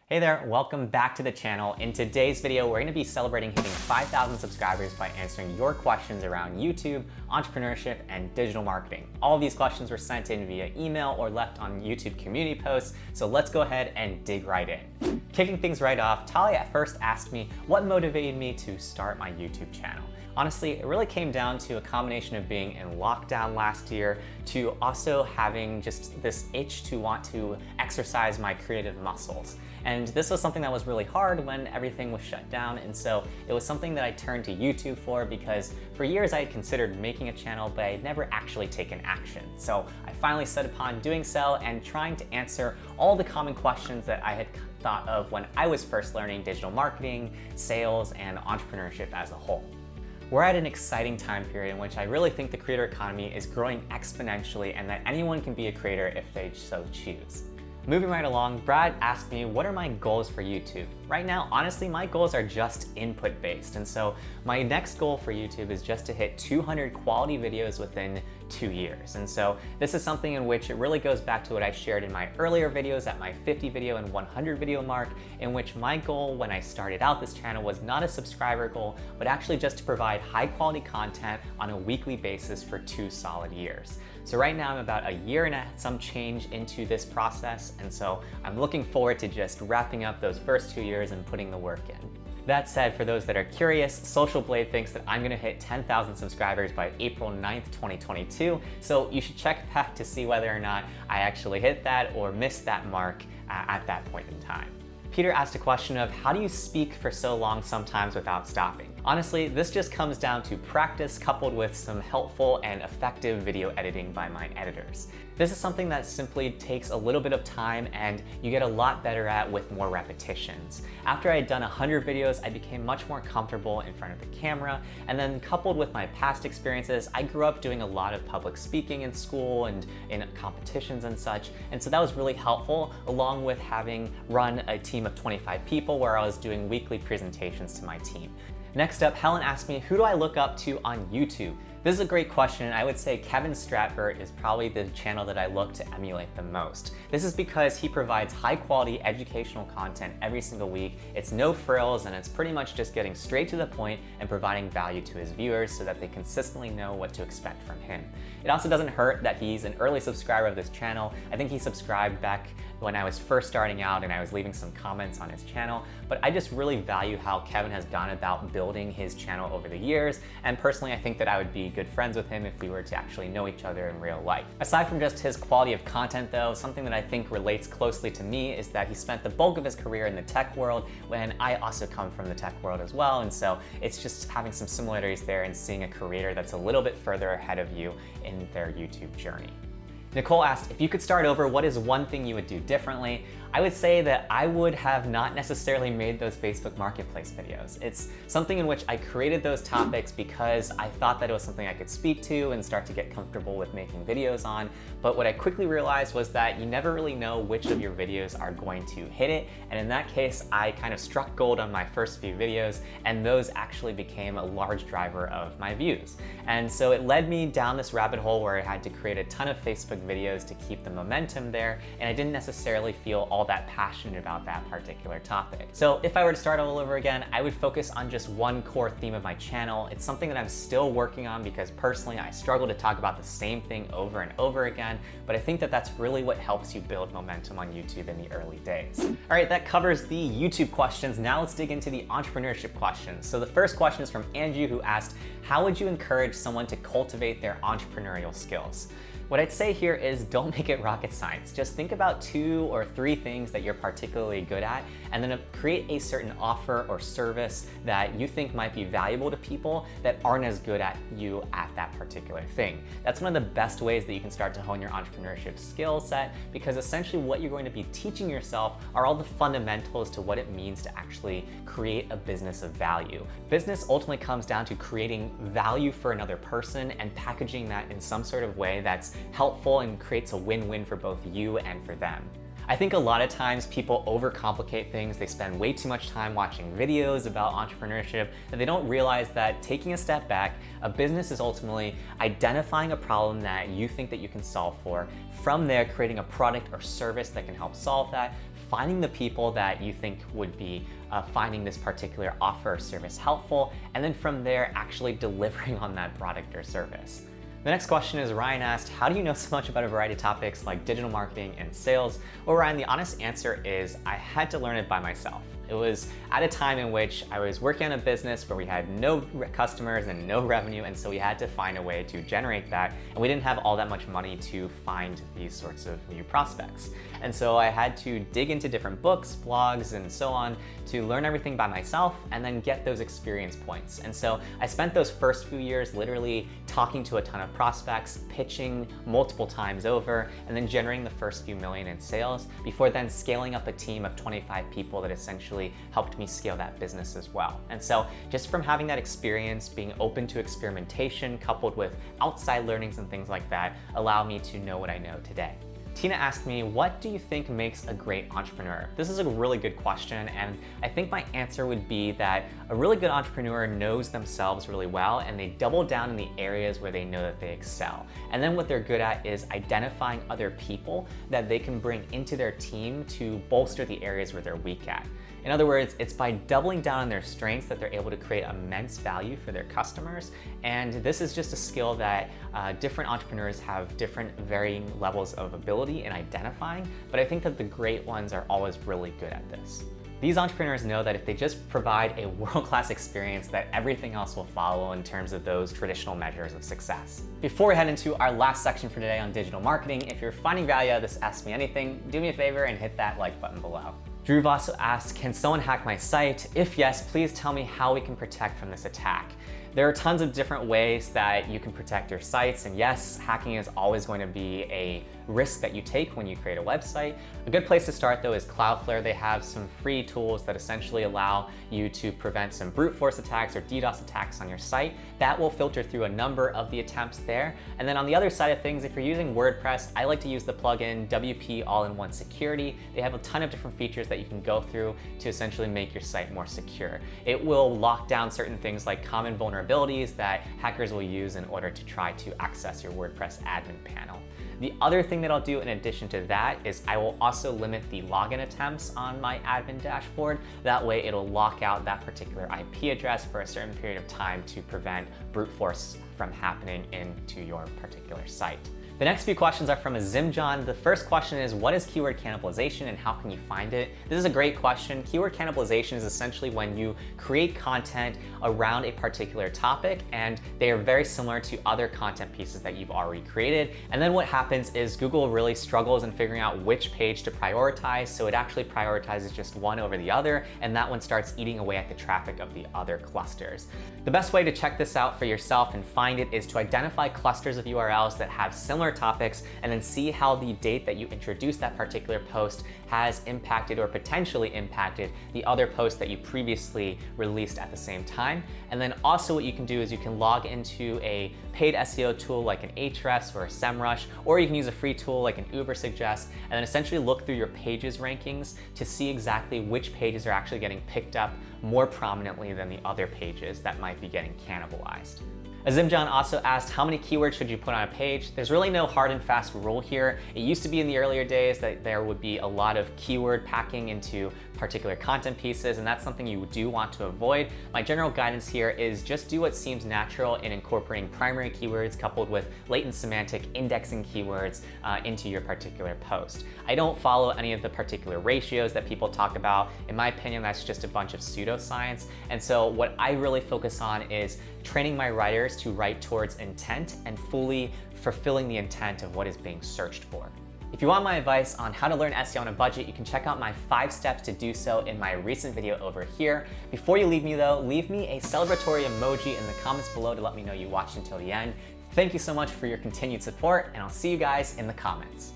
Hey there, welcome back to the channel. In today's video, we're gonna be celebrating hitting 5,000 subscribers by answering your questions around YouTube, entrepreneurship, and digital marketing. All of these questions were sent in via email or left on YouTube community posts, so let's go ahead and dig right in. Kicking things right off, Talia at first asked me what motivated me to start my YouTube channel. Honestly, it really came down to a combination of being in lockdown last year to also having just this itch to want to exercise my creative muscles. And this was something that was really hard when everything was shut down, and so it was something that I turned to YouTube for because for years I had considered making a channel, but I had never actually taken action. So I finally set upon doing so and trying to answer all the common questions that I had thought of when I was first learning digital marketing, sales, and entrepreneurship as a whole. We're at an exciting time period in which I really think the creator economy is growing exponentially and that anyone can be a creator if they so choose. Moving right along, Brad asked me, what are my goals for YouTube? Right now, honestly, my goals are just input based. And so my next goal for YouTube is just to hit 200 quality videos within 2 years. And so this is something in which it really goes back to what I shared in my earlier videos at my 50 video and 100 video mark, in which my goal when I started out this channel was not a subscriber goal, but actually just to provide high quality content on a weekly basis for 2 solid years. So right now I'm about a year and some change into this process, and so I'm looking forward to just wrapping up those first 2 years and putting the work in. That said, for those that are curious, Social Blade thinks that I'm gonna hit 10,000 subscribers by April 9th, 2022, so you should check back to see whether or not I actually hit that or missed that mark at that point in time. Peter asked a question of how do you speak for so long sometimes without stopping? Honestly, this just comes down to practice coupled with some helpful and effective video editing by my editors. This is something that simply takes a little bit of time and you get a lot better at with more repetitions. After I had done 100 videos, I became much more comfortable in front of the camera, and then coupled with my past experiences, I grew up doing a lot of public speaking in school and in competitions and such, and so that was really helpful, along with having run a team of 25 people where I was doing weekly presentations to my team. Next up, Helen asked me, who do I look up to on YouTube? This is a great question, and I would say Kevin Stratford is probably the channel that I look to emulate the most. This is because he provides high quality educational content every single week. It's no frills, and it's pretty much just getting straight to the point and providing value to his viewers so that they consistently know what to expect from him. It also doesn't hurt that he's an early subscriber of this channel. I think he subscribed back when I was first starting out and I was leaving some comments on his channel, but I just really value how Kevin has gone about building his channel over the years, and personally I think that I would be good friends with him if we were to actually know each other in real life. Aside from just his quality of content though, something that I think relates closely to me is that he spent the bulk of his career in the tech world when I also come from the tech world as well, and so it's just having some similarities there and seeing a creator that's a little bit further ahead of you in their YouTube journey. Nicole asked, if you could start over, what is one thing you would do differently? I would say that I would have not necessarily made those Facebook Marketplace videos. It's something in which I created those topics because I thought that it was something I could speak to and start to get comfortable with making videos on. But what I quickly realized was that you never really know which of your videos are going to hit it. And in that case, I kind of struck gold on my first few videos, and those actually became a large driver of my views. And so it led me down this rabbit hole where I had to create a ton of Facebook videos to keep the momentum there, and I didn't necessarily feel all that passionate about that particular topic. So if I were to start all over again, I would focus on just one core theme of my channel. It's something that I'm still working on because personally I struggle to talk about the same thing over and over again, but I think that that's really what helps you build momentum on YouTube in the early days. All right, that covers the YouTube questions. Now let's dig into the entrepreneurship questions. So the first question is from Andrew, who asked, how would you encourage someone to cultivate their entrepreneurial skills? What I'd say here is don't make it rocket science. Just think about 2 or 3 things that you're particularly good at, and then create a certain offer or service that you think might be valuable to people that aren't as good at you at that particular thing. That's one of the best ways that you can start to hone your entrepreneurship skill set, because essentially what you're going to be teaching yourself are all the fundamentals to what it means to actually create a business of value. Business ultimately comes down to creating value for another person and packaging that in some sort of way that's helpful and creates a win-win for both you and for them. I think a lot of times people overcomplicate things. They spend way too much time watching videos about entrepreneurship, and they don't realize that taking a step back, a business is ultimately identifying a problem that you think that you can solve for. From there, creating a product or service that can help solve that. finding the people that you think would be finding this particular offer or service helpful, and then from there actually delivering on that product or service. The next question is, Ryan asked, how do you know so much about a variety of topics like digital marketing and sales? Well, Ryan, the honest answer is I had to learn it by myself. It was at a time in which I was working on a business where we had no customers and no revenue, and so we had to find a way to generate that, and we didn't have all that much money to find these sorts of new prospects. And so I had to dig into different books, blogs, and so on to learn everything by myself and then get those experience points. And so I spent those first few years literally talking to a ton of prospects, pitching multiple times over, and then generating the first few million in sales before then scaling up a team of 25 people that essentially helped me scale that business as well. And so just from having that experience, being open to experimentation coupled with outside learnings and things like that allow me to know what I know today. Tina asked me, what do you think makes a great entrepreneur? This is a really good question, and I think my answer would be that a really good entrepreneur knows themselves really well and they double down in the areas where they know that they excel. And then what they're good at is identifying other people that they can bring into their team to bolster the areas where they're weak at. In other words, it's by doubling down on their strengths that they're able to create immense value for their customers. And this is just a skill that different entrepreneurs have different varying levels of ability in identifying, but I think that the great ones are always really good at this. These entrepreneurs know that if they just provide a world-class experience, that everything else will follow in terms of those traditional measures of success. Before we head into our last section for today on digital marketing, if you're finding value out of this Ask Me Anything, do me a favor and hit that like button below. Drew also asked, can someone hack my site? If yes, please tell me how we can protect from this attack. There are tons of different ways that you can protect your sites, and yes, hacking is always going to be a risk that you take when you create a website. A good place to start though is Cloudflare. They have some free tools that essentially allow you to prevent some brute force attacks or DDoS attacks on your site. That will filter through a number of the attempts there. And then on the other side of things, if you're using WordPress, I like to use the plugin WP All-in-One Security. They have a ton of different features that you can go through to essentially make your site more secure. It will lock down certain things like common vulnerabilities that hackers will use in order to try to access your WordPress admin panel. The other thing that I'll do in addition to that is I will also limit the login attempts on my admin dashboard. That way it'll lock out that particular IP address for a certain period of time to prevent brute force from happening into your particular site. The next few questions are from Azimjan. The first question is, what is keyword cannibalization and how can you find it? This is a great question. Keyword cannibalization is essentially when you create content around a particular topic and they are very similar to other content pieces that you've already created. And then what happens is Google really struggles in figuring out which page to prioritize, so it actually prioritizes just one over the other, and that one starts eating away at the traffic of the other clusters. The best way to check this out for yourself and find it is to identify clusters of URLs that have similar topics and then see how the date that you introduced that particular post has impacted or potentially impacted the other posts that you previously released at the same time. And then also what you can do is you can log into a paid SEO tool like an Ahrefs or a SEMrush, or you can use a free tool like an Ubersuggest, and then essentially look through your pages rankings to see exactly which pages are actually getting picked up more prominently than the other pages that might be getting cannibalized. Azimjan also asked, how many keywords should you put on a page? There's really no hard and fast rule here. It used to be in the earlier days that there would be a lot of keyword packing into particular content pieces, and that's something you do want to avoid. My general guidance here is just do what seems natural in incorporating primary keywords coupled with latent semantic indexing keywords into your particular post. I don't follow any of the particular ratios that people talk about. In my opinion, that's just a bunch of pseudoscience. And so what I really focus on is training my writers to write towards intent and fully fulfilling the intent of what is being searched for. If you want my advice on how to learn SEO on a budget, you can check out my 5 steps to do so in my recent video over here. Before you leave me though, leave me a celebratory emoji in the comments below to let me know you watched until the end. Thank you so much for your continued support, and I'll see you guys in the comments.